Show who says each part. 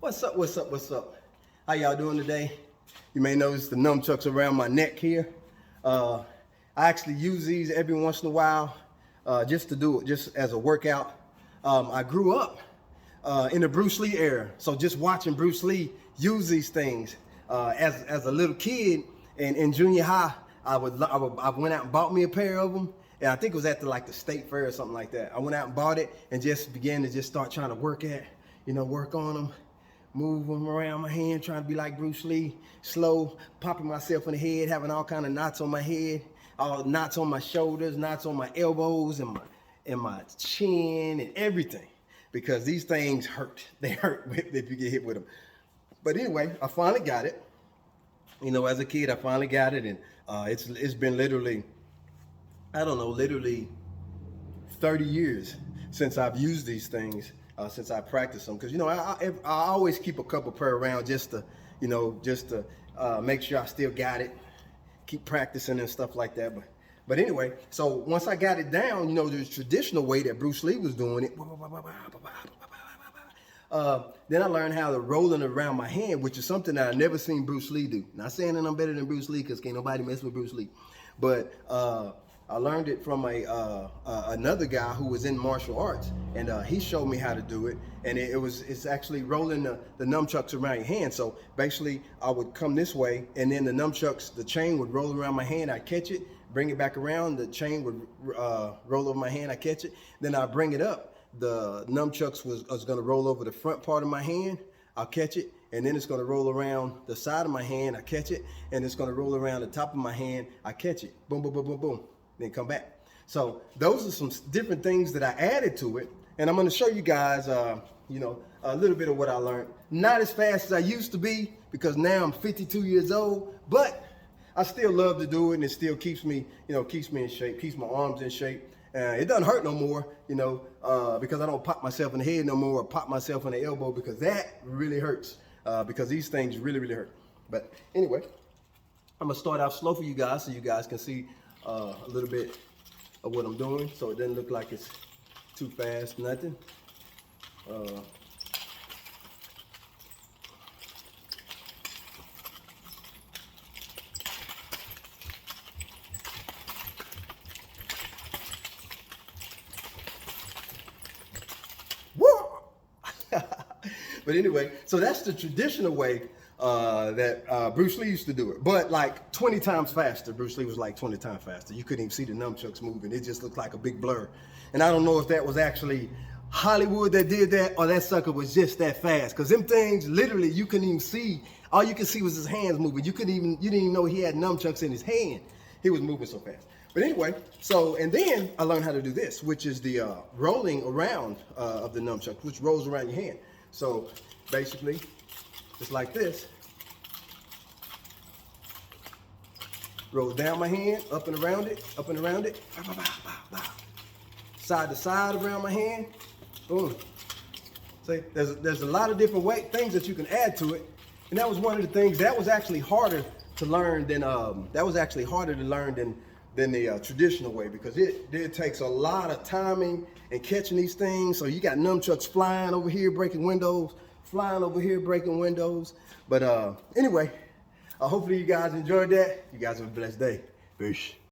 Speaker 1: What's up, what's up, what's up? How y'all doing today? You may notice the nunchucks around my neck here. I actually use these every once in a while just to do it, just as a workout. I grew up in the Bruce Lee era, so just watching Bruce Lee use these things. As a little kid in junior high, I went out and bought me a pair of them. And I think it was at the state fair or something like that. I went out and bought it and just began to just start trying to work on them. Move them around my hand, trying to be like Bruce Lee, slow, popping myself in the head, having all kind of knots on my head, all knots on my shoulders, knots on my elbows and my chin and everything, because these things hurt. They hurt if you get hit with them. But anyway, I finally got it. You know, as a kid, I finally got it, and it's been literally, I don't know, literally 30 years since I've used these things. Since I practice them, because I always keep a couple pair around just to make sure I still got it, keep practicing and stuff like that. But anyway, so once I got it down, the traditional way that Bruce Lee was doing it, then I learned how to roll it around my hand, which is something that I never seen Bruce Lee do. Not saying that I'm better than Bruce Lee, because can't nobody mess with Bruce Lee, but I learned it from another guy who was in martial arts, and he showed me how to do it. And it's actually rolling the nunchucks around your hand. So basically, I would come this way, and then the chain would roll around my hand. I catch it, bring it back around. The chain would roll over my hand. I catch it. Then I bring it up. The nunchucks was going to roll over the front part of my hand. I'll catch it, and then it's going to roll around the side of my hand. I catch it, and it's going to roll around the top of my hand. I catch it. Boom, boom, boom, boom, boom. Then come back. So those are some different things that I added to it, and I'm going to show you guys, a little bit of what I learned. Not as fast as I used to be, because now I'm 52 years old, but I still love to do it, and it still keeps me in shape, keeps my arms in shape. It doesn't hurt no more, because I don't pop myself in the head no more, or pop myself in the elbow, because that really hurts, because these things really, really hurt. But anyway, I'm gonna start out slow for you guys, so you guys can see a little bit of what I'm doing, so it doesn't look like it's too fast, nothing. But anyway, so that's the traditional way that Bruce Lee used to do it, but like 20 times faster. Bruce Lee was like 20 times faster. You couldn't even see the nunchucks moving. It just looked like a big blur. And I don't know if that was actually Hollywood that did that, or that sucker was just that fast. Because them things, literally, you couldn't even see. All you could see was his hands moving. You didn't even know he had nunchucks in his hand. He was moving so fast. But anyway, and then I learned how to do this, which is the rolling around of the nunchucks, which rolls around your hand. So basically, just like this. Roll down my hand, up and around it, side to side around my hand. Boom. See, there's a lot of different things that you can add to it, and that was one of the things that was actually harder to learn than the traditional way, because it takes a lot of timing and catching these things. So you got nunchucks flying over here, breaking windows, But anyway, hopefully you guys enjoyed that. You guys have a blessed day. Peace.